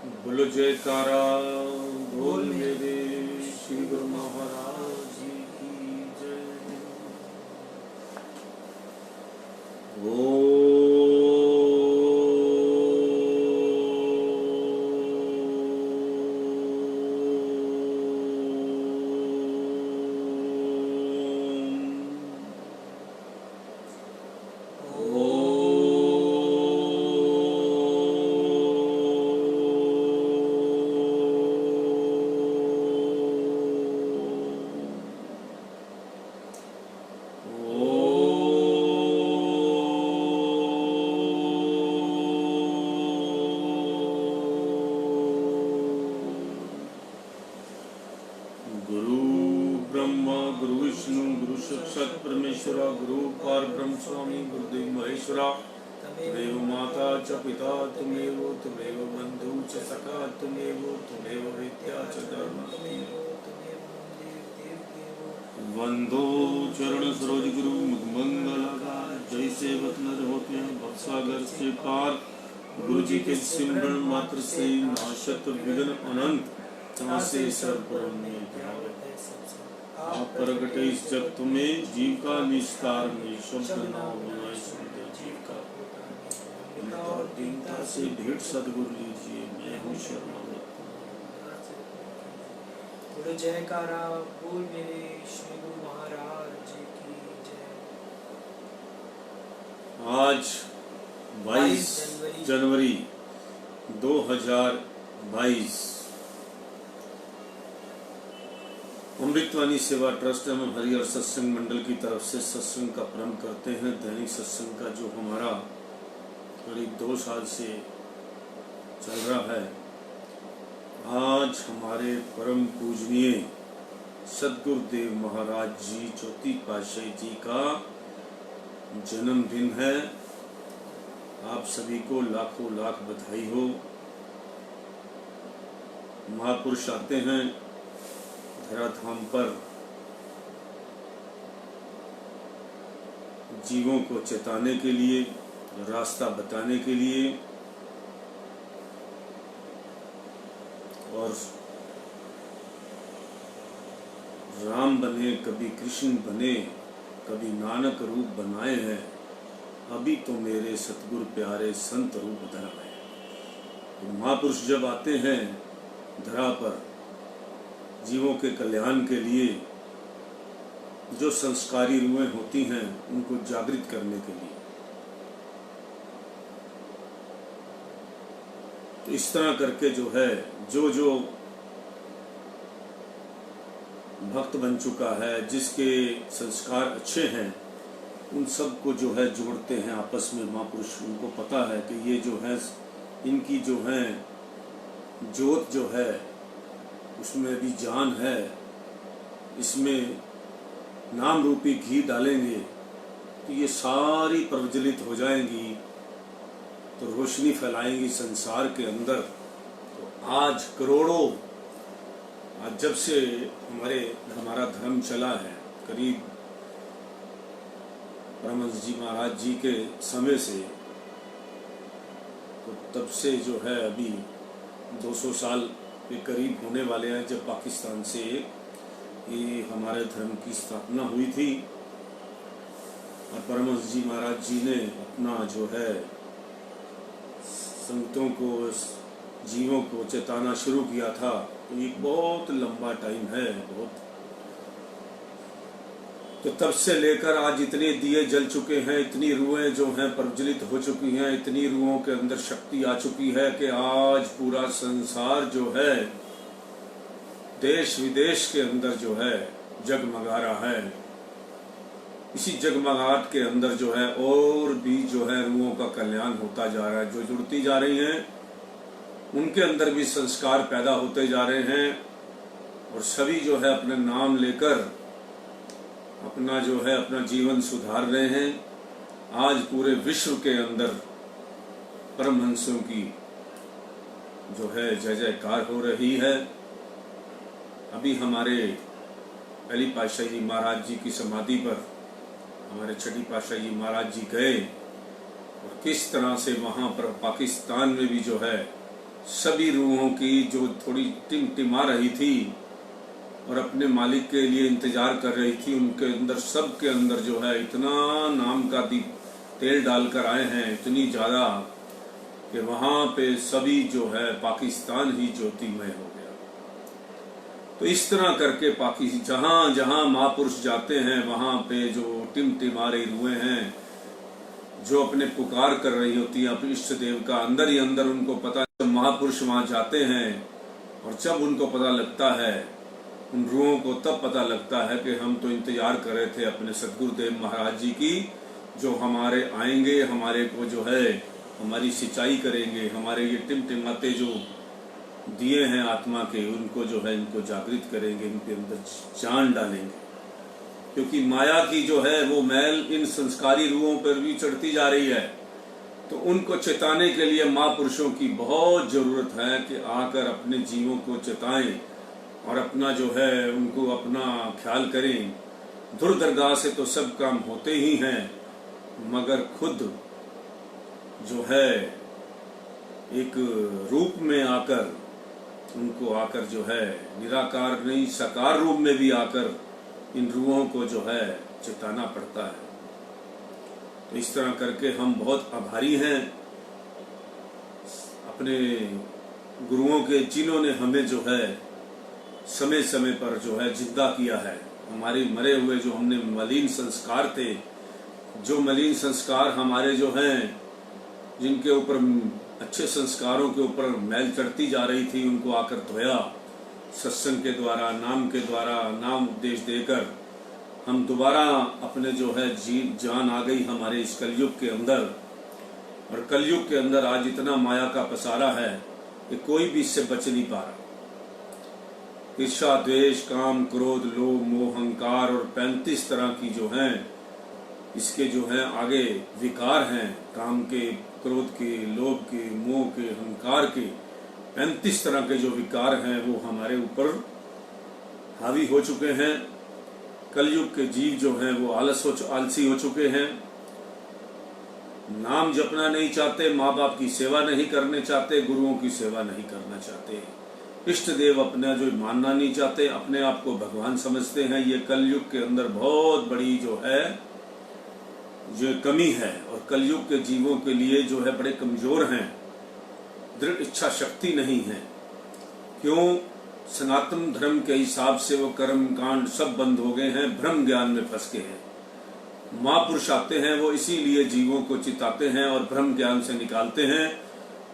बोलो जयकारा बोल मेरे श्री गुरु महाराज जी की जय। गुरु विष्णु गुरु साक्षात् परमेश्वरा गुरु पार ब्रह्म स्वामी गुरुदेव महेश्वरा त्वमेव माता च पिता त्वमेव बंधु च सखा त्वमेव विद्या च धर्म वंदो चरण सरोज गुरु मुखमंगलाकार जय सेवक नर होते हैं भवसागर से पार। गुरु जी के सिमरन मात्र से नाशत विघ्न अनंत तमसे सर्वप्रम में आप प्रगटे इस जगत में जीव का निस्तार में शब्द नाम जीव का दीनता से भेंट सदगुरु लीजिए मैं हूँ शर्मा। बोलो जयकारा बोल मेरे श्री गुरु महाराज जी की जय। आज 22 जनवरी 2022 अमृतवाणी सेवा ट्रस्ट एवं हरिहर सत्संग मंडल की तरफ से सत्संग का प्रारंभ करते हैं। दैनिक सत्संग का जो हमारा करीब 2 साल से चल रहा है। आज हमारे परम पूजनीय सद्गुरुदेव महाराज जी चौथी पातशाही जी का जन्मदिन है। आप सभी को लाखों लाख बधाई हो। महापुरुष आते हैं धराधाम पर जीवों को चेताने के लिए, रास्ता बताने के लिए और राम बने कभी कृष्ण बने कभी नानक रूप बनाए हैं, अभी तो मेरे सतगुरु प्यारे संत रूप धराए। तो महापुरुष जब आते हैं धरा पर जीवों के कल्याण के लिए, जो संस्कारी रूहें होती हैं उनको जागृत करने के लिए, तो इस तरह करके जो है जो भक्त बन चुका है, जिसके संस्कार अच्छे हैं, उन सब को जो है जोड़ते हैं आपस में महापुरुष। उनको पता है कि ये जो है इनकी जो है ज्योत जो है उसमें भी जान है, इसमें नाम रूपी घी डालेंगे तो ये सारी प्रज्वलित हो जाएंगी, तो रोशनी फैलाएंगी संसार के अंदर। तो आज करोड़ों, आज जब से हमारा धर्म चला है, करीब परमहंस जी महाराज जी के समय से, तो तब से जो है अभी 200 साल के करीब होने वाले हैं जब पाकिस्तान से ये हमारे धर्म की स्थापना हुई थी। और परमहंस जी महाराज जी ने अपना जो है संगतों को, जीवों को चेताना शुरू किया था। तो एक बहुत लंबा टाइम है, बहुत। तो तब से लेकर आज इतने दिए जल चुके हैं, इतनी रूहें जो हैं प्रज्वलित हो चुकी हैं, इतनी रूहों के अंदर शक्ति आ चुकी है कि आज पूरा संसार जो है देश विदेश के अंदर जो है जगमगा रहा है। इसी जगमगाहट के अंदर जो है और भी जो है रूहों का कल्याण होता जा रहा है। जो जुड़ती जा रही हैं उनके अंदर भी संस्कार पैदा होते जा रहे हैं, और सभी जो है अपने नाम लेकर अपना जो है अपना जीवन सुधार रहे हैं। आज पूरे विश्व के अंदर परमहंसों की जो है जय जयकार हो रही है। अभी हमारे पहली पातशाही जी महाराज जी की समाधि पर हमारे छठी पातशाही जी महाराज जी गए, और किस तरह से वहाँ पर पाकिस्तान में भी जो है सभी रूहों की जो थोड़ी टिमटिमा रही थी और अपने मालिक के लिए इंतजार कर रही थी, उनके अंदर, सब के अंदर जो है इतना नाम का दीप तेल डालकर आए हैं, इतनी ज्यादा कि वहां पे सभी जो है पाकिस्तान ही ज्योतिमय हो गया। तो इस तरह करके पाकिस्तान जहां जहां महापुरुष जाते हैं वहां पे जो टिमटिमा रही रूहें हैं, जो अपने पुकार कर रही होती है अपने इष्ट देव का, अंदर ही अंदर उनको पता, जब महापुरुष वहां जाते हैं और जब उनको पता लगता है, उन रूहों को तब पता लगता है कि हम तो इंतजार कर रहे थे अपने सदगुरुदेव महाराज जी की, जो हमारे आएंगे, हमारे को जो है हमारी सिंचाई करेंगे, हमारे ये टिमटिमाते जो दिए हैं आत्मा के, उनको जो है इनको जागृत करेंगे, इनके अंदर जान डालेंगे। क्योंकि माया की जो है वो मैल इन संस्कारी रूहों पर भी चढ़ती जा रही है, तो उनको चेताने के लिए महापुरुषों की बहुत जरूरत है कि आकर अपने जीवों को चेताएं और अपना जो है उनको अपना ख्याल करें। धुर दरगाह से तो सब काम होते ही हैं, मगर खुद जो है एक रूप में आकर, उनको आकर जो है निराकार नहीं साकार रूप में भी आकर इन रूहों को जो है चेताना पड़ता है। तो इस तरह करके हम बहुत आभारी हैं अपने गुरुओं के, जिन्होंने हमें जो है समय समय पर जो है जिंदा किया है। हमारे मरे हुए जो हमने मलिन संस्कार थे, जो मलिन संस्कार हमारे जो हैं, जिनके ऊपर अच्छे संस्कारों के ऊपर मैल चढ़ती जा रही थी, उनको आकर धोया सत्संग के द्वारा, नाम के द्वारा, नाम उपदेश देकर हम दोबारा अपने जो है जान आ गई हमारे इस कलयुग के अंदर। और कलयुग के अंदर आज इतना माया का पसारा है कि कोई भी इससे बच नहीं पा रहा। ईर्ष्या, द्वेष, काम, क्रोध, लोभ, मोह, अहंकार और 35 तरह की जो हैं इसके जो हैं आगे विकार हैं, काम के, क्रोध के, लोभ के, मोह के, अहंकार के 35 तरह के जो विकार हैं वो हमारे ऊपर हावी हो चुके हैं। कलयुग के जीव जो हैं वो आलसी हो चुके हैं, नाम जपना नहीं चाहते, माँ बाप की सेवा नहीं करने चाहते, गुरुओं की सेवा नहीं करना चाहते, इष्ट देव अपना जो मानना नहीं चाहते, अपने आप को भगवान समझते हैं। ये कलयुग के अंदर बहुत बड़ी जो है जो कमी है, और कलयुग के जीवों के लिए जो है बड़े कमजोर हैं, दृढ़ इच्छा शक्ति नहीं है। क्यों? सनातन धर्म के हिसाब से वो कर्म कांड सब बंद हो गए हैं, भ्रम ज्ञान में फंस गए हैं। महापुरुष आते हैं, वो इसीलिए जीवों को चिताते हैं और भ्रम ज्ञान से निकालते हैं,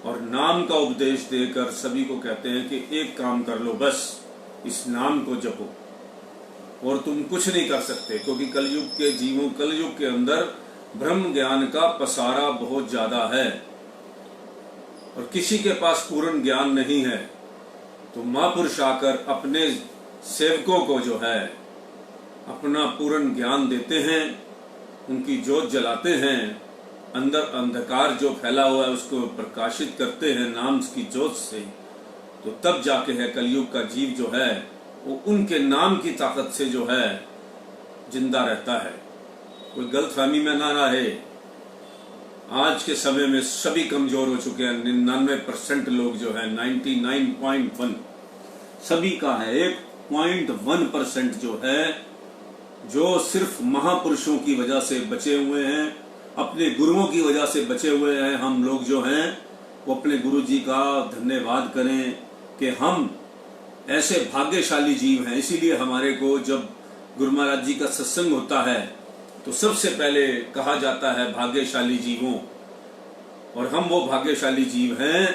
और नाम का उपदेश देकर सभी को कहते हैं कि एक काम कर लो, बस इस नाम को जपो और तुम कुछ नहीं कर सकते। क्योंकि कलयुग के जीवों, कलयुग के अंदर ब्रह्म ज्ञान का पसारा बहुत ज्यादा है और किसी के पास पूर्ण ज्ञान नहीं है। तो महापुरुष आकर अपने सेवकों को जो है अपना पूर्ण ज्ञान देते हैं, उनकी ज्योत जलाते हैं, अंदर अंधकार जो फैला हुआ है उसको प्रकाशित करते हैं नाम की ज्योत से। तो तब जाके है कलयुग का जीव जो है वो उनके नाम की ताकत से जो है जिंदा रहता है। कोई गलतफहमी में ना रहे। आज के समय में सभी कमजोर हो चुके हैं। 99% लोग जो है 99.1 सभी का है, 1.1% जो है जो सिर्फ महापुरुषों की वजह से बचे हुए हैं, अपने गुरुओं की वजह से बचे हुए हैं। हम लोग जो हैं वो अपने गुरु जी का धन्यवाद करें कि हम ऐसे भाग्यशाली जीव हैं। इसीलिए हमारे को जब गुरु महाराज जी का सत्संग होता है तो सबसे पहले कहा जाता है भाग्यशाली जीवों, और हम वो भाग्यशाली जीव हैं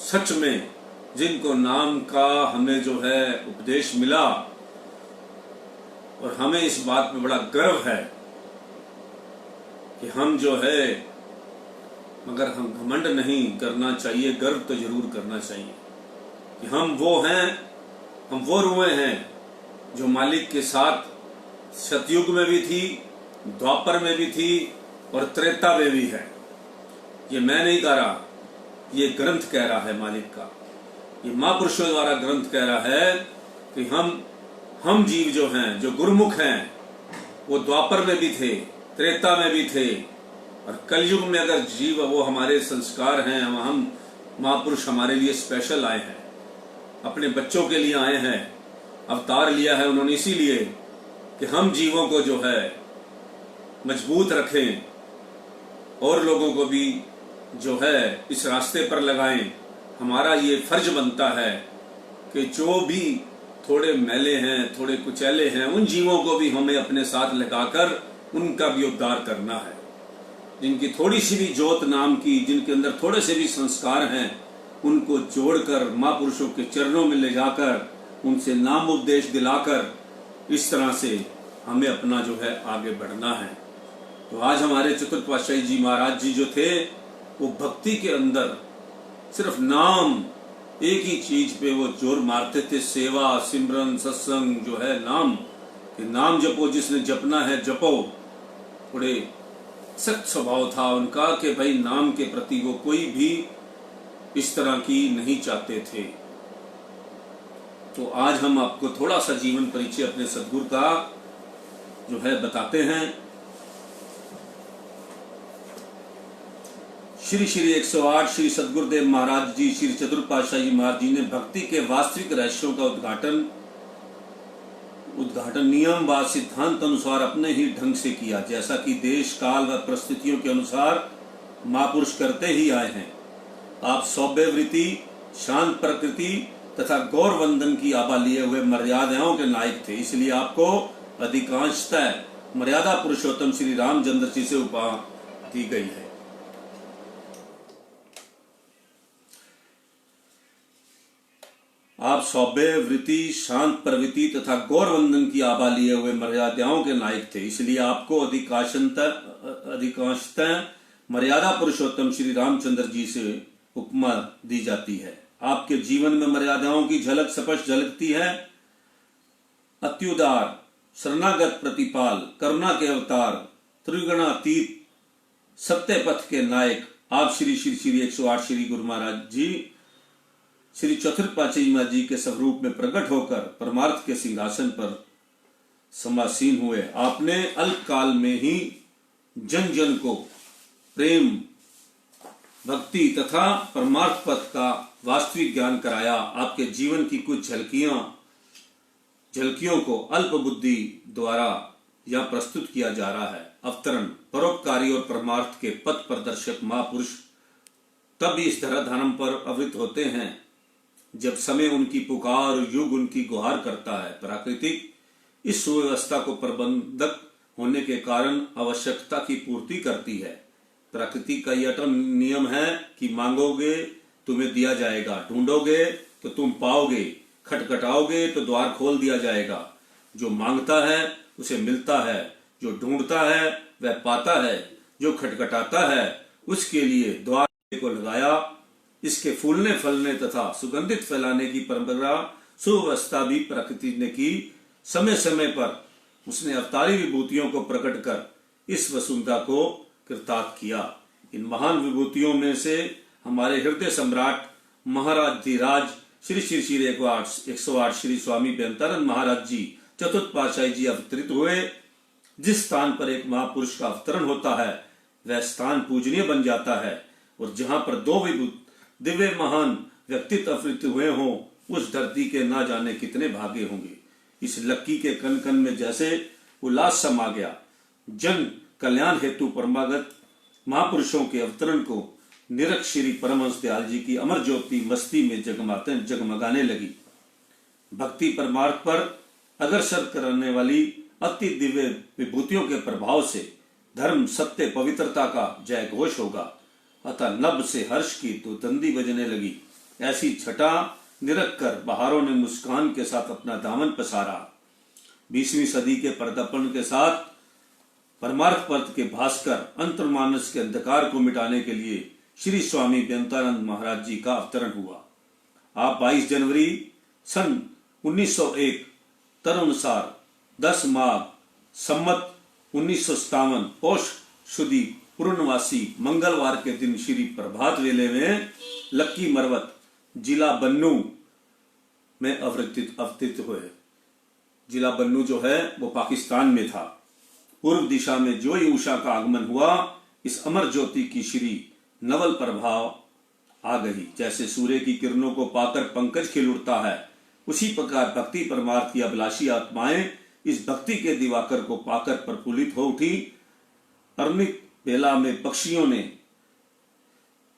सच में जिनको नाम का हमें जो है उपदेश मिला। और हमें इस बात में बड़ा गर्व है कि हम जो है, मगर हम घमंड नहीं करना चाहिए, गर्व तो जरूर करना चाहिए कि हम वो हैं, हम वो रूहें हैं जो मालिक के साथ सतयुग में भी थी, द्वापर में भी थी और त्रेता में भी है। ये मैं नहीं कह रहा, ये ग्रंथ कह रहा है मालिक का, ये महापुरुषों द्वारा ग्रंथ कह रहा है कि हम जीव जो हैं, जो गुरुमुख हैं, वो द्वापर में भी थे, त्रेता में भी थे, और कलयुग में अगर जीव वो हमारे संस्कार हैं, हम महापुरुष हमारे लिए स्पेशल आए हैं, अपने बच्चों के लिए आए हैं। अवतार लिया है उन्होंने इसीलिए कि हम जीवों को जो है मजबूत रखें और लोगों को भी जो है इस रास्ते पर लगाएं। हमारा ये फर्ज बनता है कि जो भी थोड़े मैले हैं, थोड़े कुचैले हैं, उन जीवों को भी हमें अपने साथ लगाकर उनका भी उद्धार करना है। जिनकी थोड़ी सी भी जोत नाम की, जिनके अंदर थोड़े से भी संस्कार हैं, उनको जोड़कर महापुरुषों के चरणों में ले जाकर उनसे नाम उपदेश दिलाकर इस तरह से हमें अपना जो है आगे बढ़ना है। तो आज हमारे चतुर्थ पातशाही जी महाराज जी जो थे वो भक्ति के अंदर सिर्फ नाम, एक ही चीज पे वो जोर मारते थे, सेवा, सिमरन, सत्संग जो है नाम, कि नाम जपो, जिसने जपना है जपो। थोड़े सख्त स्वभाव था उनका कि भाई नाम के प्रति वो कोई भी इस तरह की नहीं चाहते थे। तो आज हम आपको थोड़ा सा जीवन परिचय अपने सद्गुरु का जो है बताते हैं। श्री श्री 108 श्री सद्गुरुदेव महाराज जी, श्री चतुर्थ पातशाही जी महाराज जी ने भक्ति के वास्तविक रहस्यों का उद्घाटन नियम व सिद्धांत अनुसार अपने ही ढंग से किया, जैसा कि देश काल व परिस्थितियों के अनुसार महापुरुष करते ही आए हैं। आप सौभ्य वृत्ति, शांत प्रकृति तथा गौर वंदन की आभा लिए हुए मर्यादाओं के नायक थे, इसलिए आपको अधिकांशतः मर्यादा पुरुषोत्तम श्री रामचंद्र जी से उपाधि दी गई है। आप सौभ्य वृत्ति, शांत प्रवृत्ति तथा गौर वंदन की आभा लिए हुए मर्यादाओं के नायक थे, इसलिए आपको अधिकांशतः मर्यादा पुरुषोत्तम श्री रामचंद्र जी से उपमा दी जाती है। आपके जीवन में मर्यादाओं की झलक स्पष्ट झलकती है। अत्युदार, शरणागत प्रतिपाल, करुणा के अवतार, त्रिगुणातीत, सत्य पथ के नायक आप श्री श्री श्री 108 श्री गुरु महाराज जी श्री चतुर्थ पातशाही महाराज जी के स्वरूप में प्रकट होकर परमार्थ के सिंहासन पर समासीन हुए। आपने अल्पकाल में ही जन जन को प्रेम, भक्ति तथा परमार्थ पथ का वास्तविक ज्ञान कराया। आपके जीवन की कुछ झलकियों को अल्प बुद्धि द्वारा यह प्रस्तुत किया जा रहा है। अवतरण, परोपकारी और परमार्थ के पथ प्रदर्शक महापुरुष तब इस धराधाम पर अवृत होते हैं जब समय उनकी पुकार, युग उनकी गुहार करता है। प्राकृतिक इस सुव्यवस्था को प्रबंधक होने के कारण आवश्यकता की पूर्ति करती है। प्रकृति का यह अटल नियम है कि मांगोगे तुम्हें दिया जाएगा, ढूंढोगे तो तुम पाओगे, खटखटाओगे तो द्वार खोल दिया जाएगा। जो मांगता है उसे मिलता है, जो ढूंढता है वह पाता है, जो खटखटाता है उसके लिए द्वार को लगाया। इसके फूलने फलने तथा सुगंधित फैलाने की परंपरा सुव्यवस्था भी प्रकृति ने की। समय समय पर उसने अवतारी विभूतियों को प्रकट कर इस वसुंधरा को कृतार्थ किया। इन महान विभूतियों में से हमारे हृदय सम्राट महाराज धीराज श्री श्री श्री 108 श्री स्वामी बेअंतानंद महाराज जी चतुर्थ पातशाही जी अवतरित हुए। जिस स्थान पर एक महापुरुष का अवतरण होता है वह स्थान पूजनीय बन जाता है, और जहां पर दो दिव्य महान व्यक्तित्व अवतरित हुए हों उस धरती के ना जाने कितने भाग्य होंगे। इस लक्की के कण कण में जैसे उल्लास समा गया। जन कल्याण हेतु परमागत महापुरुषों के अवतरण को निरक्ष श्री परमहंस दयाल जी की अमर ज्योति मस्ती में जगमगाने लगी। भक्ति परमार्थ पर अग्रसर करने वाली अति दिव्य विभूतियों के प्रभाव से धर्म, सत्य, पवित्रता का जय घोष होगा। अतः नभ से हर्ष की दुतंदी बजने लगी। ऐसी छटा निरख कर बहारों ने मुस्कान के साथ अपना दामन पसारा। 20वीं सदी के पदार्पण के साथ परमार्थ पथ के भास्कर अंतर्मानस के अंधकार को मिटाने के लिए श्री स्वामी बेअंतानंद महाराज जी का अवतरण हुआ। आप 22 जनवरी सन 1901 तदनुसार 10 माघ सम्मत 1957 पौष शुद्धि पूर्णवासी मंगलवार के दिन श्री प्रभात वेले में लक्की मरवत जिला बन्नू में अवतरित हुए। जिला बन्नू जो है वो पाकिस्तान में था। पूर्व दिशा में जो ही उषा का आगमन हुआ, इस अमर ज्योति की श्री नवल प्रभाव आ गई। जैसे सूर्य की किरणों को पाकर पंकज खिल उठता है, उसी प्रकार भक्ति परमार्थ की अभिलाषी आत्माएं इस भक्ति के दिवाकर को पाकर प्रफुल्लित हो उठी। अमृत बेला में पक्षियों ने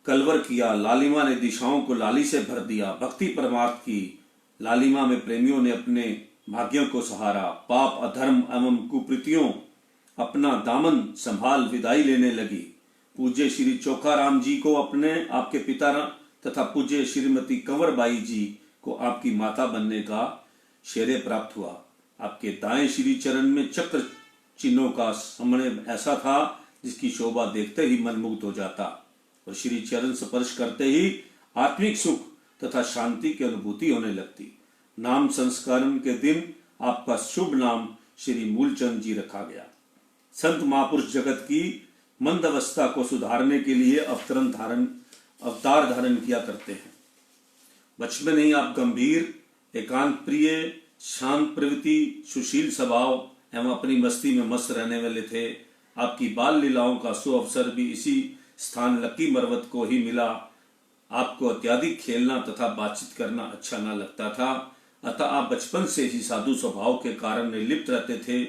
कलवर किया, लालिमा ने दिशाओं को लाली से भर दिया। भक्ति परमार्थ की लालिमा में प्रेमियों ने अपने भाग्यों को सहारा। पाप अधर्म एवं कुप्रतियों अपना दामन संभाल विदाई लेने लगी। पूज्य श्री चोखाराम जी को अपने आपके पिता तथा पूज्य श्रीमती कंवरबाई जी को आपकी माता बनने का श्रेय प्राप्त हुआ। आपके दाएं श्री चरण में चक्र चिन्हों का समन्वय ऐसा था जिसकी शोभा देखते ही मन मुग्ध हो जाता और श्री चरण स्पर्श करते ही आत्मिक सुख तथा शांति की अनुभूति होने लगती। नाम संस्करण के दिन आपका शुभ नाम श्री मूलचंद जी रखा गया। संत महापुरुष जगत की मंद अवस्था को सुधारने के लिए अवतार धारण किया करते हैं। बचपन में ही आप गंभीर, एकांत प्रिय, शांत प्रवृत्ति, सुशील स्वभाव एवं अपनी मस्ती में मस्त रहने वाले थे। आपकी बाल लीलाओं का सुअवसर भी इसी स्थान लक्की मरवत को ही मिला। आपको अत्यधिक खेलना तथा बातचीत करना अच्छा न लगता था, अतः आप बचपन से ही साधु स्वभाव के कारण निर्लिप्त रहते थे।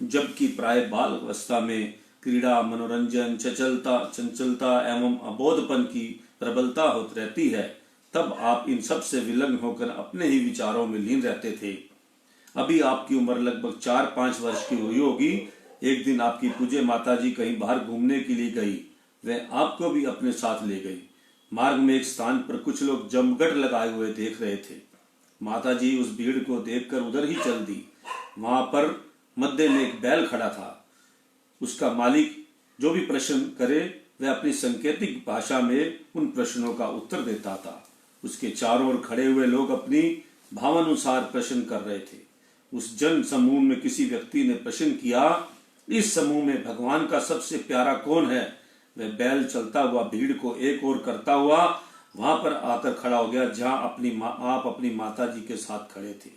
जबकि प्राय बाल अवस्था में क्रीड़ा, मनोरंजन, चंचलता एवं अबोधपन की प्रबलता होती रहती है, तब आप इन सब से विलग्न होकर अपने ही विचारों में लीन रहते थे। अभी आपकी उम्र लगभग 4-5 वर्ष की हुई होगी। एक दिन आपकी पूज्य माता जी कहीं बाहर घूमने के लिए गई। वह आपको भी अपने साथ ले गई। मार्ग में एक स्थान पर कुछ लोग जमघट लगाए हुए देख रहे थे। माता जी उस भीड़ को देखकर उधर ही चल दी। वहां पर मध्य में एक बैल खड़ा था। उसका मालिक जो भी प्रश्न करे वह अपनी सांकेतिक भाषा में उन प्रश्नों का उत्तर देता था। उसके चारों ओर खड़े हुए लोग अपनी भावानुसार प्रश्न कर रहे थे। उस जन समूह में किसी व्यक्ति ने प्रश्न किया, इस समूह में भगवान का सबसे प्यारा कौन है? वह बैल चलता हुआ भीड़ को एक ओर करता हुआ वहां पर आकर खड़ा हो गया जहां आप अपनी माता जी के साथ खड़े थे।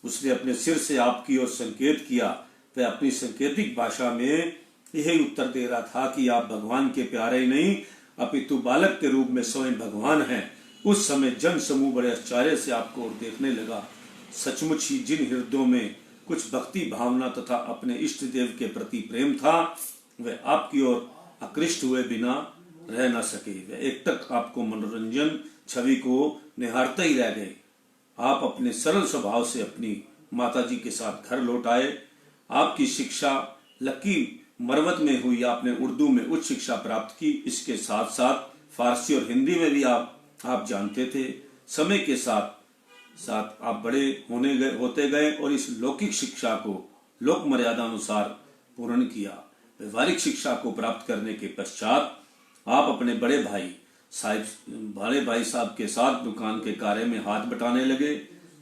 उसने अपने सिर से आपकी ओर संकेत किया। वह अपनी सांकेतिक भाषा में यही उत्तर दे रहा था कि आप भगवान के प्यारे ही नहीं अपितु बालक के रूप में स्वयं भगवान हैं। उस समय जन समूह बड़े आश्चर्य से आपको ओर देखने लगा। सचमुच ही जिन हृदयों में कुछ भक्ति भावना तथा अपने इष्ट देव के प्रति प्रेम था, वे आपकी ओर आकृष्ट हुए बिना रह न सके। वे एक तक आपको मनोरंजन छवि को निहारते ही रह गए। आप अपने सरल स्वभाव से अपनी माताजी के साथ घर लौट आए। आपकी शिक्षा लक्की मरवत में हुई। आपने उर्दू में उच्च शिक्षा प्राप्त की। इसके साथ साथ फारसी और हिंदी में भी आप जानते थे। समय के साथ साथ आप बड़े होते गए और इस लौकिक शिक्षा को लोक मर्यादा अनुसार पूर्ण किया। व्यवहारिक शिक्षा को प्राप्त करने के पश्चात आप अपने बड़े भाई साहब के साथ दुकान के कार्य में हाथ बटाने लगे।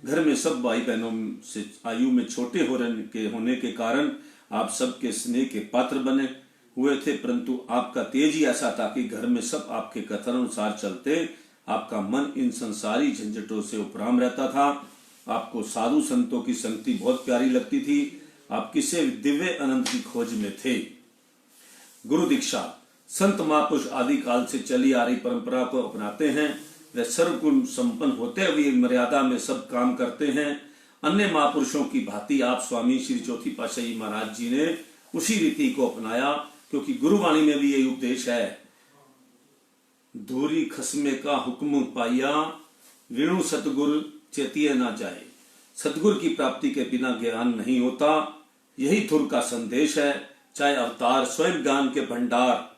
घर में सब भाई बहनों से आयु में छोटे होने के कारण आप सबके स्नेह के पात्र बने हुए थे, परंतु आपका तेज ही ऐसा था कि घर में सब आपके कथनानुसार चलते। आपका मन इन संसारी झंझटों से उपराम रहता था। आपको साधु संतों की संगति बहुत प्यारी लगती थी। आप किसी दिव्य आनंद की खोज में थे। गुरु दीक्षा संत महापुरुष आदि काल से चली आ रही परंपरा को अपनाते हैं। वे सर्वगुण संपन्न होते हुए मर्यादा में सब काम करते हैं। अन्य महापुरुषों की भांति आप स्वामी श्री चौथी पातशाही महाराज जी ने उसी रीति को अपनाया, क्योंकि गुरुवाणी में भी यही उपदेश है, धूरी खसमे का हुक्म पाया, विणु सतगुरु चेतिए ना जाए। सतगुरु की प्राप्ति के बिना ज्ञान नहीं होता। यही धुर का संदेश है। चाहे अवतार स्वयं ज्ञान के भंडार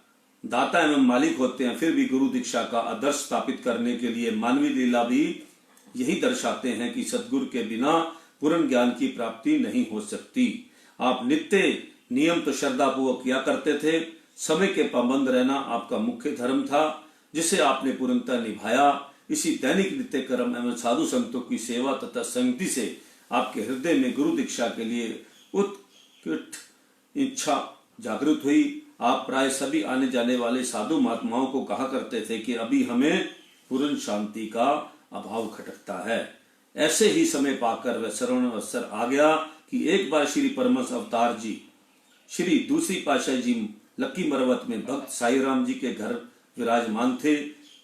दाता एवं मालिक होते हैं, फिर भी गुरु दीक्षा का आदर्श स्थापित करने के लिए मानवीय लीला भी यही दर्शाते हैं कि सतगुरु के बिना पूर्ण ज्ञान की प्राप्ति नहीं हो सकती। आप नित्य नियम तो श्रद्धा पूर्वक किया करते थे। समय के पाबंद रहना आपका मुख्य धर्म था, जिसे आपने पूर्णतः निभाया। इसी दैनिक नित्य कर्म एवं साधु संतों की सेवा तथा संगति से आपके हृदय में गुरु दीक्षा के लिए उत्कट इच्छा जागृत हुई। आप प्राय सभी आने जाने वाले साधु महात्माओं को कहा करते थे कि अभी हमें पूर्ण शांति का अभाव खटकता है। ऐसे ही समय पाकर वह श्रवण अवसर आ गया कि एक बार श्री परमहंस अवतार जी श्री दूसरी पातशाही जी लक्की मरवत में भक्त साई राम जी के घर विराजमान थे।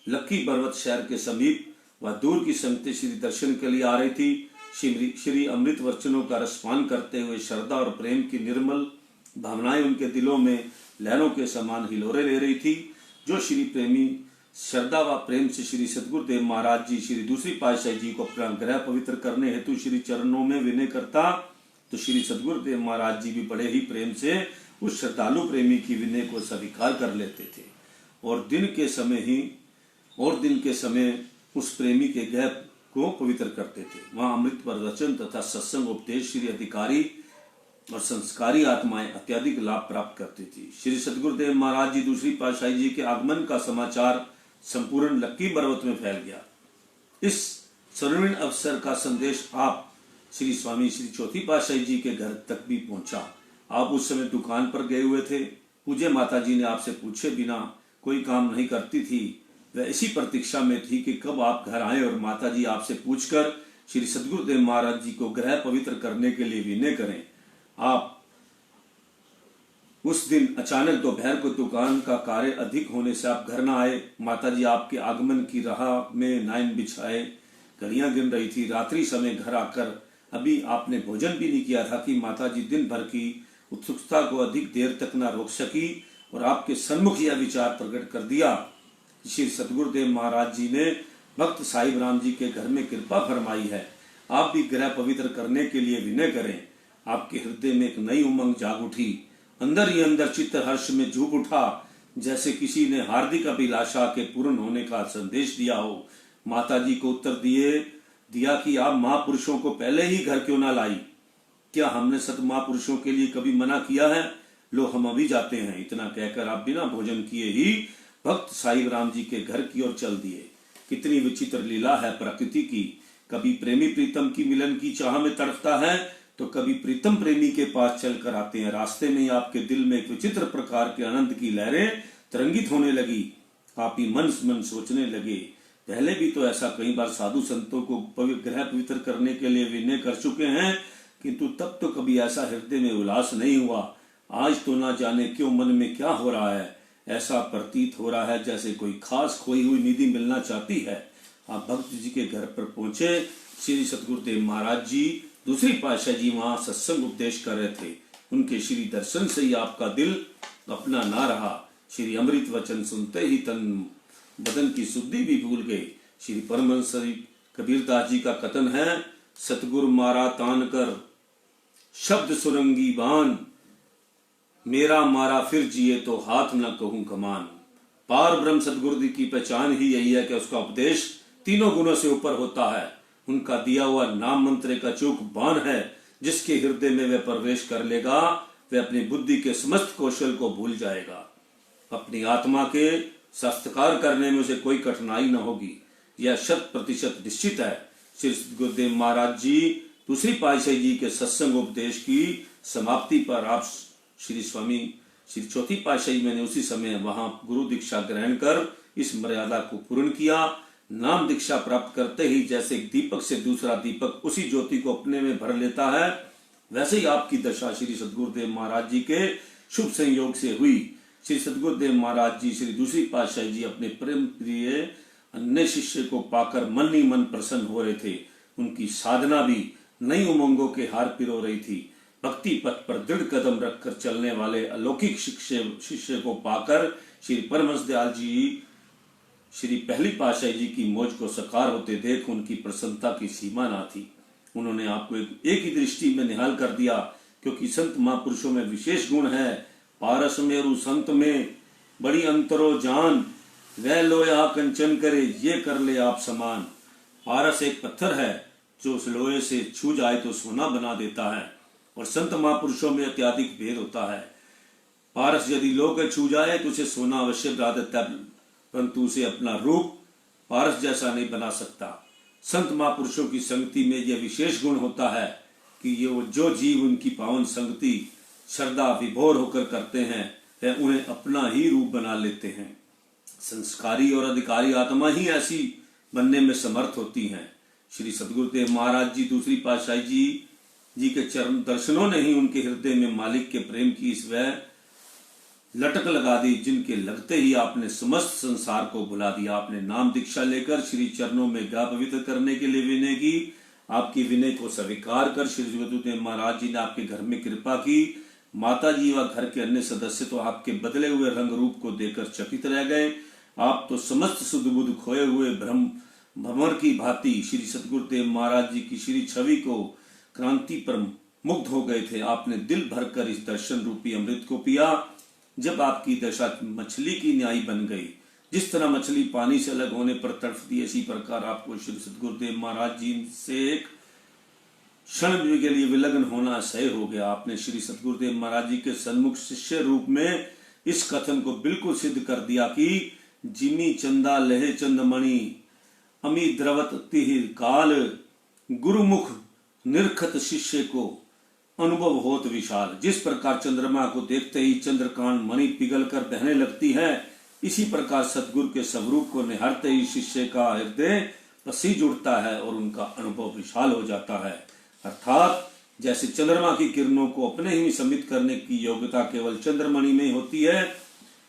लक्की पर्वत शहर के समीप वह दूर की संगतें श्री दर्शन के लिए आ रही थी। श्री अमृत वचनों का रसपान करते हुए श्रद्धा और प्रेम की निर्मल भावनाएं उनके दिलों में लहरों के समान हिलोरे ले रही थी। जो श्री प्रेमी श्रद्धा व प्रेम से श्री सद्गुरुदेव महाराज जी श्री दूसरी पातशाही जी को अपना ग्रह पवित्र करने हेतु श्री चरणों में विनय करता, तो श्री सद्गुरुदेव महाराज जी भी बड़े ही प्रेम से उस श्रद्धालु प्रेमी की विनय को स्वीकार कर लेते थे और दिन के समय उस प्रेमी के ग्रह को पवित्र करते थे। वहां अमृत प्रवचन तथा सत्संग उपदेश श्री अधिकारी और संस्कारी आत्माएं अत्यधिक लाभ प्राप्त करती थी। श्री सद्गुरुदेव महाराज जी दूसरी पातशाही जी के आगमन का समाचार संपूर्ण लक्की पर्वत में फैल गया। इस स्वर्णिम अवसर का संदेश आप श्री स्वामी श्री चौथी पातशाही जी के घर तक भी पहुंचा। आप उस समय दुकान पर गए हुए थे। पूज्य माता जी ने आपसे पूछे बिना कोई काम नहीं करती थी। वह इसी प्रतीक्षा में थी कि कब आप घर आए और माता जी आपसे पूछकर श्री सद्गुरुदेव महाराज जी को ग्रह पवित्र करने के लिए विनय करें। आप उस दिन अचानक दोपहर को दुकान का कार्य अधिक होने से आप घर न आए। माता जी आपके आगमन की राह में नाइन बिछाए घड़ियां गिन रही थी। रात्रि समय घर आकर अभी आपने भोजन भी नहीं किया था कि माता जी दिन भर की उत्सुकता को अधिक देर तक न रोक सकी और आपके सन्मुख यह विचार प्रकट कर दिया। श्री सद्गुरुदेव महाराज जी ने भक्त साहिब राम जी के घर में कृपा फरमाई है, आप भी ग्रह पवित्र करने के लिए विनय करें। आपके हृदय में एक नई उमंग जाग उठी। अंदर ही अंदर चित्त हर्ष में झूम उठा, जैसे किसी ने हार्दिक अभिलाषा के पूर्ण होने का संदेश दिया हो। माता जी को उत्तर दिया कि आप महापुरुषों को पहले ही घर क्यों ना लाई? क्या हमने सत महापुरुषों के लिए कभी मना किया है? लो हम अभी जाते हैं। इतना कहकर आप बिना भोजन किए ही भक्त साहिब राम जी के घर की ओर चल दिए। कितनी विचित्र लीला है प्रकृति की। कभी प्रेमी प्रीतम की मिलन की चाह में तड़पता है तो कभी प्रीतम प्रेमी के पास चलकर आते हैं। रास्ते में ही आपके दिल में एक विचित्र प्रकार के आनंद की लहरें तरंगित होने लगी। आप ही मन सोचने लगे, पहले भी तो ऐसा कई बार साधु संतों को ग्रह पवित्र करने के लिए विनय कर चुके हैं, किंतु तब तो कभी ऐसा हृदय में उल्लास नहीं हुआ। आज तो ना जाने क्यों मन में क्या हो रहा है। ऐसा प्रतीत हो रहा है जैसे कोई खास खोई हुई निधि मिलना चाहती है। आप भक्त जी के घर पर पहुंचे। श्री सतगुरुदेव महाराज जी दूसरी पातशाही जी वहां सत्संग उपदेश कर रहे थे। उनके श्री दर्शन से ही आपका दिल अपना ना रहा। श्री अमृत वचन सुनते ही तन बदन की शुद्धि भी भूल गए। श्री परमहंस कबीरदास जी का कथन है, सतगुरु मारा तान कर शब्द सुरंगी बान, मेरा मारा फिर जिए तो हाथ न कहूं कमान। पार ब्रह्म सतगुरु की पहचान ही यही है कि उसका उपदेश तीनों गुणों से ऊपर होता है। उनका दिया हुआ नाम मंत्र का चूक बाण है, जिसके हृदय में वह प्रवेश कर लेगा वह अपनी बुद्धि के समस्त कौशल को भूल जाएगा। अपनी आत्मा के सत्कार करने में उसे कोई कठिनाई न होगी, यह 100% निश्चित है। श्री गुरुदेव महाराज जी दूसरी पातशाही जी के सत्संग उपदेश की समाप्ति पर आप श्री स्वामी श्री चौथी पातशाही मैंने उसी समय वहां गुरु दीक्षा ग्रहण कर इस मर्यादा को पूर्ण किया। नाम दीक्षा प्राप्त करते ही जैसे एक दीपक से दूसरा दीपक उसी ज्योति को अपने में भर लेता है, वैसे ही आपकी दशा श्री सद्गुरुदेव महाराज जी के शुभ संयोग से हुई। श्री सद्गुरुदेव महाराज जी श्री दूसरी पातशाही जी अपने प्रेम प्रिय अन्य शिष्य को पाकर मन ही मन प्रसन्न हो रहे थे। उनकी साधना भी नई उमंगों के हार पिरो रही थी। भक्ति पथ पर दृढ़ कदम रखकर चलने वाले अलौकिक शिष्य को पाकर श्री परमहंस दयाल जी श्री पहली पातशाही जी की मौज को साकार होते देख उनकी प्रसन्नता की सीमा ना थी। उन्होंने आपको एक ही दृष्टि में निहाल कर दिया, क्योंकि संत महापुरुषों में विशेष गुण है। पारस मेरु संत में बड़ी अंतरो जान, वह लोया कंचन करे ये कर ले आप समान। पारस एक पत्थर है जो उस लोहे से छू जाए तो सोना बना देता है, और संत महापुरुषों में अत्याधिक भेद होता है। पारस यदि लोहे छू जाए तो उसे सोना अवश्य बना देता है, परंतु उसे अपना रूप पारस जैसा नहीं बना सकता। संत महापुरुषों की संगति में यह विशेष गुण होता है कि ये वो जो जीव उनकी पावन संगति श्रद्धा विभोर होकर करते हैं वह उन्हें अपना ही रूप बना लेते हैं। संस्कारी और अधिकारी आत्मा ही ऐसी बनने में समर्थ होती हैं। श्री सद्गुरुदेव महाराज जी दूसरी पातशाही जी के चरण दर्शनों ने ही उनके हृदय में मालिक के प्रेम की इस वह लटक लगा दी, जिनके लगते ही आपने समस्त संसार को भुला दिया। आपने नाम दीक्षा लेकर श्री चरणों में गा पवित्र करने के लिए विनय की। आपकी विनय को स्वीकार कर श्री जगदूत महाराज जी ने आपके घर में कृपा की। माता जी व घर के अन्य सदस्य तो आपके बदले हुए रंग रूप को देखकर चकित रह गए। आप तो समस्त सुध बुध खोए हुए भ्रम भंवर की भांति श्री सतगुरुदेव महाराज जी की श्री छवि को क्रांति पर मुग्ध हो गए थे। आपने दिल भरकर इस दर्शन रूपी अमृत को पिया। जब आपकी दशा मछली की न्याय बन गई, जिस तरह मछली पानी से अलग होने पर तड़फती, इसी प्रकार आपको श्री सतगुरुदेव महाराज जी से एक क्षण के लिए विलग्न होना असह्य हो गया। आपने श्री सतगुरुदेव महाराज जी के सन्मुख शिष्य रूप में इस कथन को बिल्कुल सिद्ध कर दिया कि जिमी चंदा लहे चंदमणि अमी द्रवत तिहिर काल, गुरुमुख निर्खत शिष्य को अनुभव होत विशाल। जिस प्रकार चंद्रमा को देखते ही चंद्रकांत मणि पिघल कर बहने लगती है, इसी प्रकार सतगुरु के स्वरूप को निहारते ही शिष्य का हृदय पसीज उठता है और उनका अनुभव विशाल हो जाता है। अर्थात जैसे चंद्रमा की किरणों को अपने ही सम्मिलित करने की योग्यता केवल चंद्रमणि में होती है,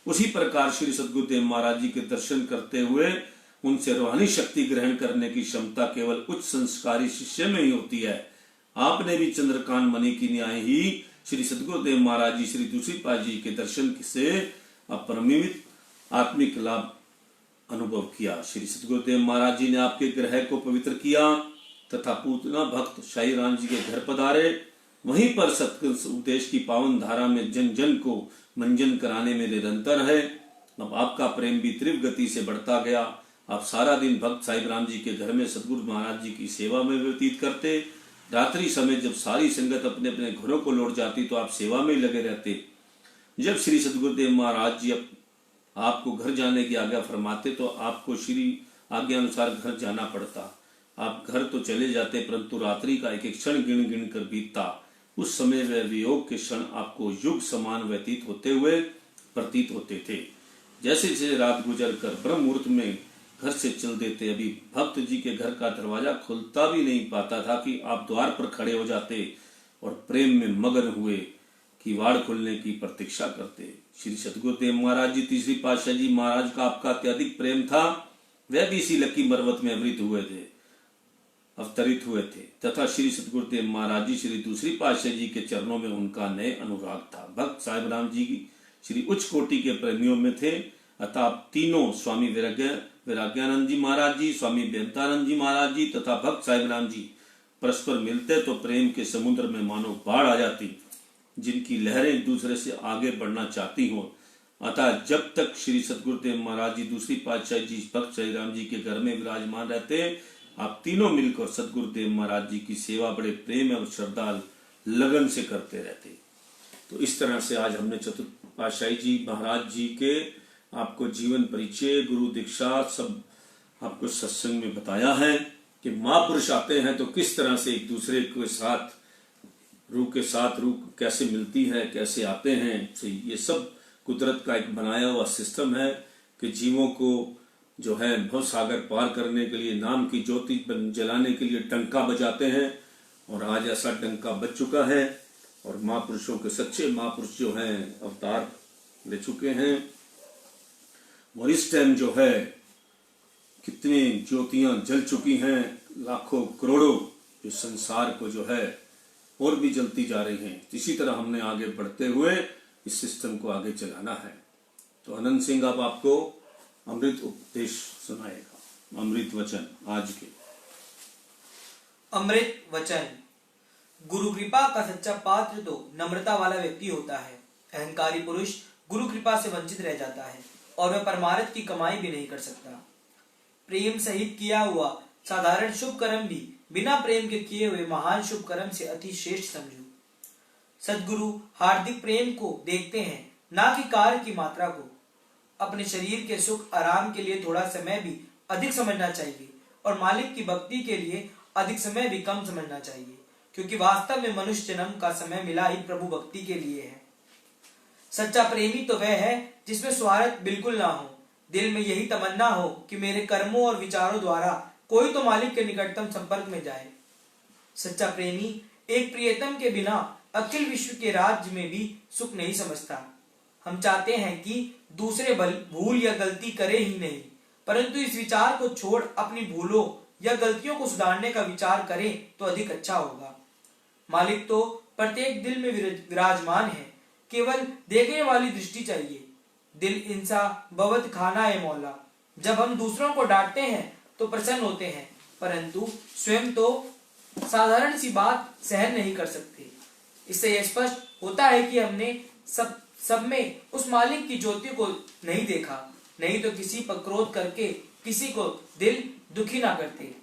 उसी प्रकार श्री सतगुरुदेव महाराज जी के दर्शन करते हुए उनसे रूहानी शक्ति ग्रहण करने की क्षमता केवल उच्च संस्कारी शिष्य में ही होती है। आपने भी चंद्रकांत मणि की न्याय ही श्री सतगुरुदेव महाराज जी श्री दूसरी पाद जी के दर्शन से अपरिमित आत्मिक लाभ अनुभव किया। श्री सतगुरुदेव महाराज जी ने आपके ग्रह को पवित्र किया तथा पूतना भक्त शाही राम जी के घर पधारे। वहीं पर सत्संग उपदेश की पावन धारा में जन जन को मंजन कराने में निरंतर है। अब आपका प्रेम भी तीव्र गति से बढ़ता गया। आप सारा दिन भक्त साहिब राम जी के घर में सतगुरु महाराज जी की सेवा में व्यतीत करते। रात्रि समय जब सारी संगत अपने अपने घरों को लौट जाती तो आप सेवा में ही लगे रहते। जब श्री सतगुरुदेव महाराज जी आपको घर जाने की आज्ञा फरमाते तो आपको श्री आज्ञा अनुसार घर जाना पड़ता। आप घर तो चले जाते, परंतु रात्रि का एक एक क्षण गिन गिन कर बीतता। उस समय वह वियोग के क्षण आपको युग समान व्यतीत होते हुए प्रतीत होते थे। जैसे जैसे रात गुजर कर ब्रह्म मुहूर्त में घर से चल देते, अभी भक्त जी के घर का दरवाजा खुलता भी नहीं पाता था कि आप द्वार पर खड़े हो जाते और प्रेम में मगन हुए किवाड़ खुलने की प्रतीक्षा करते। श्री सतगुरुदेव महाराज जी तीसरी पातशाह जी महाराज का आपका अत्यधिक प्रेम था। वह भी इसी लकी मरवत में अवतरित हुए थे तथा श्री सतगुरुदेव महाराज जी श्री दूसरी पातशाह जी के चरणों में उनका नए अनुराग था। भक्त साहिब राम जी की श्री उच्च कोटि के प्रेमियों में थे। अतः तीनों स्वामी वैराग्यानंद जी महाराज जी, स्वामी बेंतानंद जी महाराज जी तथा भक्त साहिब राम जी परस्पर मिलते तो प्रेम के समुद्र में मानो बाढ़ आ जाती, जिनकी लहरें एक दूसरे से आगे बढ़ना चाहती हो। अतः जब तक श्री सतगुरुदेव महाराज जी दूसरी पातशाह जी भक्त साहिब राम जी के घर में विराजमान रहते, आप तीनों मिलकर सतगुरुदेव महाराज जी की सेवा बड़े प्रेम और श्रद्धा लगन से करते रहते। तो इस तरह से आज हमने चतुर्थ पातशाही जी महाराज जी के आपको जीवन परिचय, गुरु दीक्षा सब आपको सत्संग में बताया है कि महापुरुष आते हैं तो किस तरह से एक दूसरे के साथ रूह कैसे मिलती है, कैसे आते हैं। तो ये सब कुदरत का एक बनाया हुआ सिस्टम है कि जीवों को जो है भव सागर पार करने के लिए नाम की ज्योति जलाने के लिए डंका बजाते हैं। और आज ऐसा डंका बज चुका है और महापुरुषों के सच्चे महापुरुष जो हैं अवतार ले चुके हैं। और इस टाइम जो है कितनी ज्योतियां जल चुकी हैं, लाखों करोड़ों, जो संसार को जो है और भी जलती जा रही हैं। इसी तरह हमने आगे बढ़ते हुए इस सिस्टम को आगे चलाना है। तो अनंत सिंह अब आपको अमृत उपदेश सुनाएगा, अमृत वचन आज के। अमृत वचन। गुरु कृपा का सच्चा पात्र तो नम्रता वाला व्यक्ति होता है। अहंकारी पुरुष गुरु कृपा से वंचित रह जाता है और वह परमार्थ की कमाई भी नहीं कर सकता। प्रेम सहित किया हुआ साधारण शुभ कर्म भी बिना प्रेम के किए हुए महान शुभ कर्म से अति श्रेष्ठ समझो। सद्गुरु हार्दिक प्रेम को देखते हैं, ना कि कार्य की मात्रा को। अपने शरीर के सुख आराम के लिए थोड़ा समय भी अधिक समझना चाहिए और मालिक की भक्ति के लिए अधिक समय भी कम समझना चाहिए, क्योंकि वास्तव में मनुष्य जन्म का समय मिला ही प्रभु भक्ति के लिए है। सच्चा प्रेमी तो वह है जिसमें स्वार्थ बिल्कुल ना हो, दिल में यही तमन्ना हो कि मेरे कर्मों और विचारों द्वारा कोई तो मालिक के निकटतम संपर्क में जाए। सच्चा प्रेमी एक प्रियतम के बिना अखिल विश्व के राज्य में भी सुख नहीं समझता। हम चाहते हैं कि दूसरे भूल या गलती करे ही नहीं, परंतु इस विचार को छोड़ अपनी भूलों या गलतियों को सुधारने का विचार करें तो अधिक अच्छा होगा। मालिक तो प्रत्येक दिल में विराजमान है, केवल देखने वाली दृष्टि चाहिए। दिल इंसा बवत खाना है मौला। जब हम दूसरों को डांटते हैं तो प्रसन्न होते हैं, परंतु स्वयं तो साधारण सी बात सहन नहीं कर सकते। इससे यह स्पष्ट होता है कि हमने सब में उस मालिक की ज्योति को नहीं देखा, नहीं तो किसी पर क्रोध करके किसी को दिल दुखी ना करते।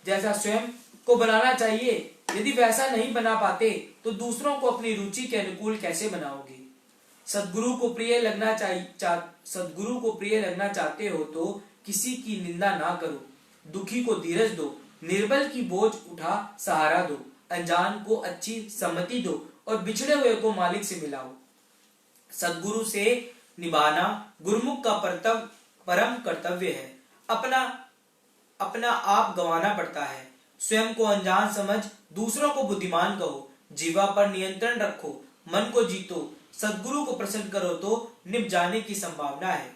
जैसा स्वयं को बनाना चाहिए, यदि वैसा नहीं बना पाते तो दूसरों को अपनी रुचि के अनुकूल कैसे बनाओगे। सद्गुरु को प्रिय लगना चाहते हो तो किसी की निंदा ना करो, दुखी को धीरज दो, निर्बल की बोझ उठा सहारा दो, अनजान को अच्छी सम्मति दो और बिछड़े हुए को मालिक से मिलाओ। सद्गुरु से निभाना गुरुमुख का परम कर्तव्य है। अपना आप गंवाना पड़ता है। स्वयं को अनजान समझ दूसरों को बुद्धिमान कहो, जीवा पर नियंत्रण रखो, मन को जीतो, सद्गुरु को प्रसन्न करो तो निभ जाने की संभावना है।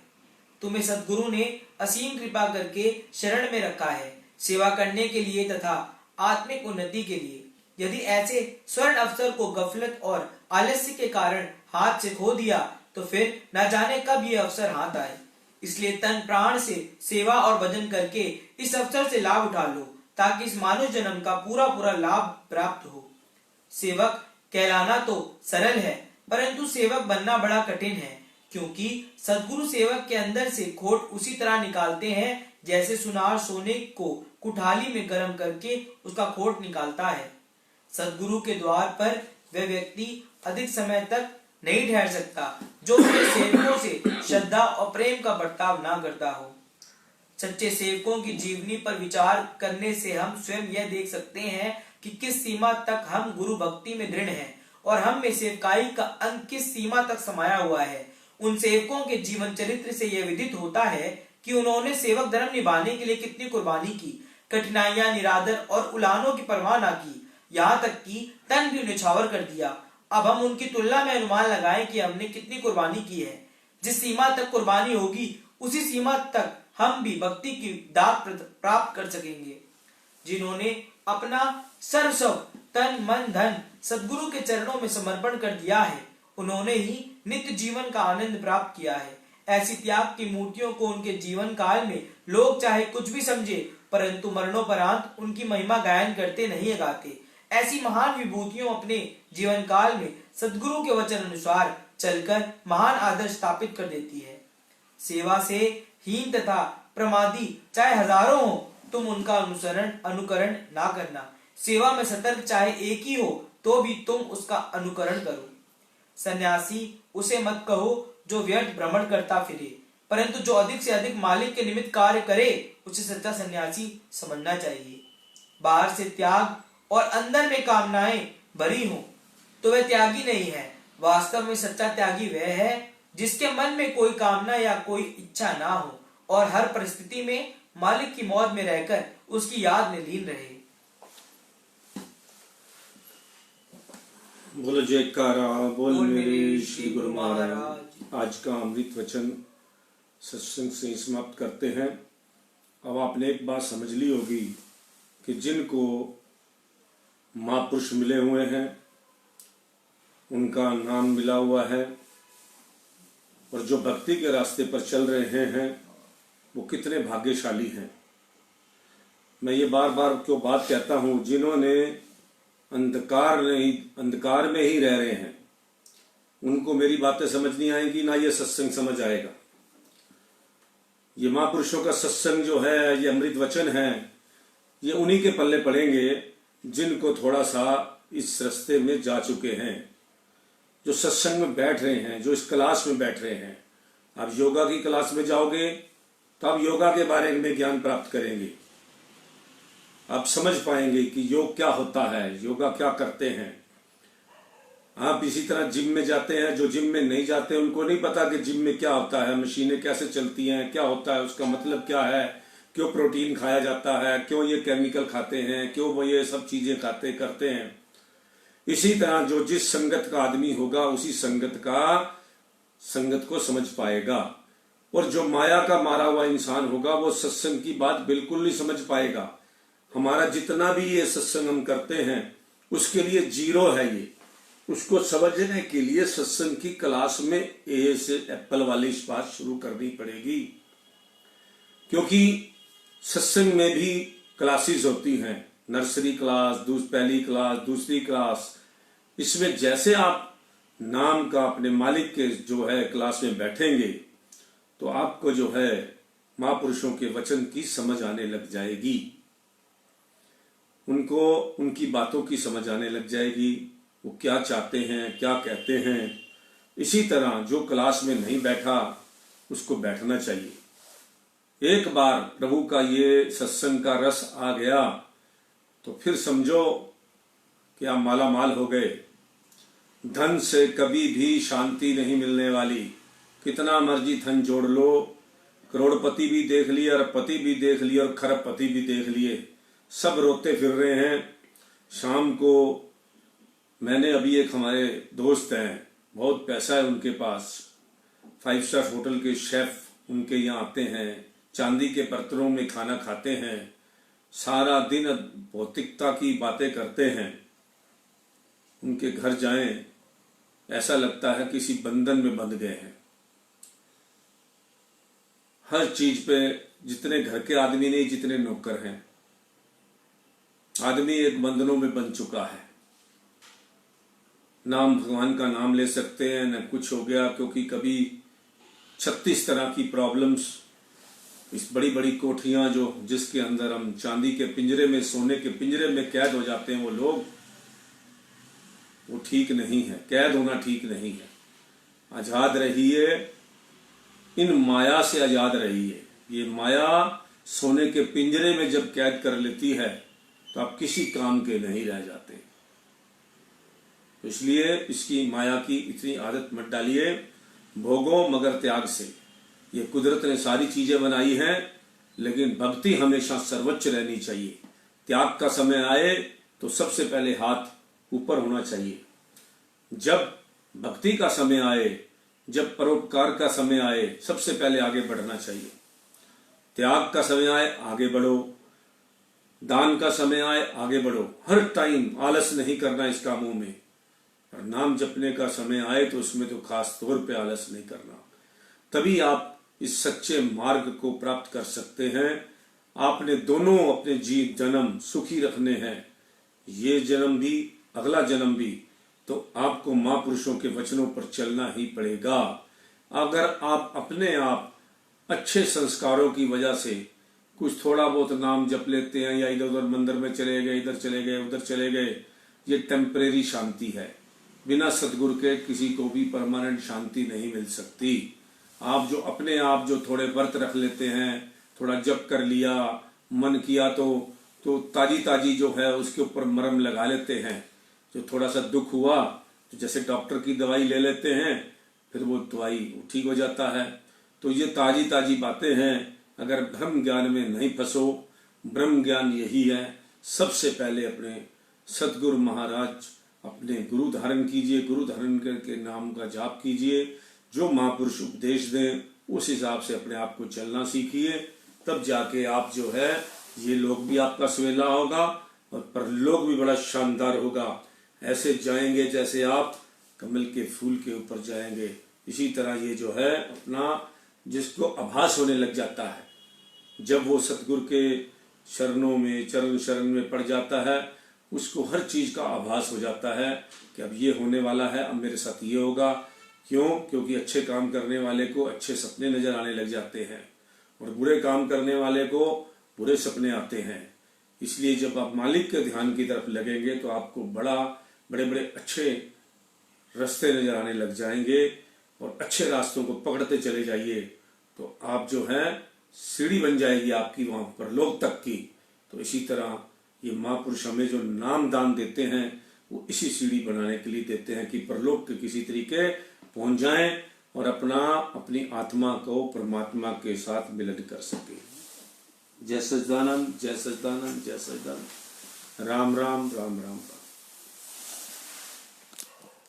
तुम्हें सद्गुरु ने असीम कृपा करके शरण में रखा है, सेवा करने के लिए तथा आत्मिक उन्नति के लिए। यदि ऐसे स्वर्ण अवसर को गफलत और आलस्य के कारण हाथ से खो दिया तो फिर न जाने कब ये अवसर हाथ आए। इसलिए तन प्राण से सेवा और भजन करके इस अवसर से लाभ उठा लो, ताकि इस मानव जन्म का पूरा लाभ प्राप्त हो। सेवक कहलाना तो सरल है, परंतु सेवक बनना बड़ा कठिन है, क्योंकि सद्गुरु सेवक के अंदर से खोट उसी तरह निकालते हैं जैसे सुनार सोने को कुठाली में गर्म करके उसका खोट निकालता है। सद्गुरु के द्वार पर वह व्यक्ति अधिक समय तक नहीं ठहर सकता जो उसके सेवकों से श्रद्धा और प्रेम का बर्ताव ना करता हो। सच्चे सेवकों की जीवनी पर विचार करने से हम स्वयं यह देख सकते हैं कि किस सीमा तक हम गुरु भक्ति में दृढ़ हैं और हम में सेवकाई का अंग किस सीमा तक समाया हुआ है। उन सेवकों के जीवन चरित्र से यह विदित होता है कि उन्होंने सेवक धर्म निभाने के लिए कितनी कुर्बानी की, कठिनाइयां, निरादर और उलानों की परवाह ना की, यहाँ तक कि तन भी न्यौछावर कर दिया। अब हम उनकी तुलना में अनुमान लगाएं कि हमने कितनी कुर्बानी की है। जिस सीमा तक कुर्बानी होगी उसी सीमा तक हम भी भक्ति की दात प्राप्त कर सकेंगे। जिन्होंने अपना सर्वस्व तन मन धन सद्गुरु के चरणों में समर्पण कर दिया है, उन्होंने ही नित्य जीवन का आनंद प्राप्त किया है। ऐसी त्याग की मूर्तियों को उनके जीवन काल में लोग चाहे कुछ भी समझे, परंतु मरणोपरांत उनकी महिमा गायन करते नहीं गाते। ऐसी महान विभूतियों अपने जीवन काल में सद्गुरु के वचन अनुसार चलकर महान आदर्श स्थापित कर देती है। सेवा से हीन तथा प्रमादी चाहे हजारों हो, तुम उनका अनुकरण ना करना। सेवा में सतर्क चाहे एक ही हो तो भी तुम उसका अनुकरण करो। सन्यासी उसे मत कहो जो व्यर्थ भ्रमण करता फिरे, परंतु जो अधिक से अधिक मालिक के निमित्त कार्य करे उसे सच्चा सन्यासी समझना चाहिए। बाहर से त्याग और अंदर में कामनाएं भरी हो तो वह त्यागी नहीं है। वास्तव में सच्चा त्यागी वह है जिसके मन में कोई कामना या कोई इच्छा ना हो और हर परिस्थिति में मालिक की मौज में रहकर उसकी याद में लीन रहे। बोलो जयकारा, बोल मेरे श्री गुरु महाराज। आज का अमृत वचन सत्संग से समाप्त करते हैं। अब आपने एक बात समझ ली होगी कि जिनको महापुरुष मिले हुए हैं, उनका नाम मिला हुआ है और जो भक्ति के रास्ते पर चल रहे हैं वो कितने भाग्यशाली हैं। मैं ये बार बार क्यों बात कहता हूँ, जिन्होंने अंधकार में ही रह रहे हैं उनको मेरी बातें समझ नहीं आएंगी, ना ये सत्संग समझ आएगा। ये महापुरुषों का सत्संग जो है, ये अमृत वचन है, ये उन्हीं के पल्ले पड़ेंगे जिनको थोड़ा सा इस रास्ते में जा चुके हैं, जो सत्संग में बैठ रहे हैं, जो इस क्लास में बैठ रहे हैं। आप योगा की क्लास में जाओगे तो आप योगा के बारे में ज्ञान प्राप्त करेंगे, आप समझ पाएंगे कि योग क्या होता है, योगा क्या करते हैं। आप इसी तरह जिम में जाते हैं, जो जिम में नहीं जाते उनको नहीं पता कि जिम में क्या होता है, मशीनें कैसे चलती हैं, क्या होता है, उसका मतलब क्या है, क्यों प्रोटीन खाया जाता है, क्यों ये केमिकल खाते हैं, क्यों वो ये सब चीजें खाते करते हैं। इसी तरह जो जिस संगत का आदमी होगा उसी संगत का संगत को समझ पाएगा। और जो माया का मारा हुआ इंसान होगा वो सत्संग की बात बिल्कुल नहीं समझ पाएगा। हमारा जितना भी ये सत्संग हम करते हैं उसके लिए जीरो है ये। उसको समझने के लिए सत्संग की क्लास में ए से एप्पल वाली बात शुरू करनी पड़ेगी, क्योंकि सत्संग में भी क्लासेस होती हैं, नर्सरी क्लास, पहली क्लास, दूसरी क्लास। इसमें जैसे आप नाम का अपने मालिक के जो है क्लास में बैठेंगे तो आपको जो है महापुरुषों के वचन की समझ आने लग जाएगी, उनको उनकी बातों की समझ आने लग जाएगी, वो क्या चाहते हैं, क्या कहते हैं। इसी तरह जो क्लास में नहीं बैठा उसको बैठना चाहिए। एक बार प्रभु का ये सत्संग का रस आ गया तो फिर समझो कि आप माला माल हो गए। धन से कभी भी शांति नहीं मिलने वाली। कितना मर्जी धन जोड़ लो, करोड़पति भी देख लिए, अरबपति भी देख लिए और खरबपति भी देख लिए, सब रोते फिर रहे हैं। शाम को मैंने अभी एक हमारे दोस्त हैं, बहुत पैसा है उनके पास, 5 स्टार होटल के शेफ उनके यहाँ आते हैं, चांदी के बर्तनों में खाना खाते हैं, सारा दिन भौतिकता की बातें करते हैं। उनके घर जाएं ऐसा लगता है किसी बंधन में बंध गए हैं। हर चीज पे जितने घर के आदमी नहीं, जितने नौकर हैं, आदमी एक बंधनों में बंध चुका है। नाम भगवान का नाम ले सकते हैं न कुछ हो गया, क्योंकि कभी 36 तरह की प्रॉब्लम्स, इस बड़ी बड़ी कोठियां जो जिसके अंदर हम चांदी के पिंजरे में, सोने के पिंजरे में कैद हो जाते हैं वो लोग, वो ठीक नहीं है। कैद होना ठीक नहीं है। आजाद रहिए, इन माया से आजाद रहिए। ये माया सोने के पिंजरे में जब कैद कर लेती है तो आप किसी काम के नहीं रह जाते। इसलिए इसकी माया की इतनी आदत मत डालिए। भोगो मगर त्याग से। ये कुदरत ने सारी चीजें बनाई हैं, लेकिन भक्ति हमेशा सर्वोच्च रहनी चाहिए। त्याग का समय आए तो सबसे पहले हाथ ऊपर होना चाहिए। जब भक्ति का समय आए, जब परोपकार का समय आए, सबसे पहले आगे बढ़ना चाहिए। त्याग का समय आए आगे बढ़ो, दान का समय आए आगे बढ़ो। हर टाइम आलस नहीं करना इस कामों में। और नाम जपने का समय आए तो उसमें तो खास तौर पे आलस नहीं करना। तभी आप इस सच्चे मार्ग को प्राप्त कर सकते हैं। आपने दोनों अपने जन्म सुखी रखने हैं, ये जन्म भी अगला जन्म भी, तो आपको महापुरुषों के वचनों पर चलना ही पड़ेगा। अगर आप अपने आप अच्छे संस्कारों की वजह से कुछ थोड़ा बहुत नाम जप लेते हैं या इधर उधर मंदिर में चले गए, इधर चले गए, उधर चले गए, ये टेम्परेरी शांति है। बिना सतगुरु के किसी को भी परमानेंट शांति नहीं मिल सकती। आप जो अपने आप जो थोड़े व्रत रख लेते हैं, थोड़ा जप कर लिया, मन किया तो ताजी ताजी जो है उसके ऊपर मरहम लगा लेते हैं। जो थोड़ा सा दुख हुआ तो जैसे डॉक्टर की दवाई ले लेते हैं, फिर वो दवाई ठीक हो जाता है। तो ये ताजी ताजी बातें हैं। अगर ब्रह्म ज्ञान में नहीं फंसो, ब्रह्म ज्ञान यही है। सबसे पहले अपने सतगुरु महाराज, अपने गुरु धारण कीजिए, गुरु धारण करके नाम का जाप कीजिए। जो महापुरुष उपदेश दें उस हिसाब से अपने आप को चलना सीखिए। तब जाके आप जो है ये लोग भी आपका सवेला होगा और परलोक भी बड़ा शानदार होगा। ऐसे जाएंगे जैसे आप कमल के फूल के ऊपर जाएंगे। इसी तरह ये जो है अपना जिसको आभास होने लग जाता है, जब वो सतगुरु के शरणों में, चरण शरण में पड़ जाता है, उसको हर चीज का आभास हो जाता है कि अब ये होने वाला है, अब मेरे साथ ये होगा। क्यों? क्योंकि अच्छे काम करने वाले को अच्छे सपने नजर आने लग जाते हैं और बुरे काम करने वाले को बुरे सपने आते हैं। इसलिए जब आप मालिक के ध्यान की तरफ लगेंगे तो आपको बड़े बड़े अच्छे रास्ते नजर आने लग जाएंगे और अच्छे रास्तों को पकड़ते चले जाइए तो आप जो है सीढ़ी बन जाएगी आपकी वहां परलोक तक की। तो इसी तरह ये महापुरुष हमें जो नाम दान देते हैं वो इसी सीढ़ी बनाने के लिए देते हैं कि परलोक के किसी तरीके पहुंच जाएं और अपनी आत्मा को परमात्मा के साथ मिलन कर सके। जय सच्चिदानंद, जय सच्चिदानंद, जय सच्चिदानंद। राम राम, राम राम।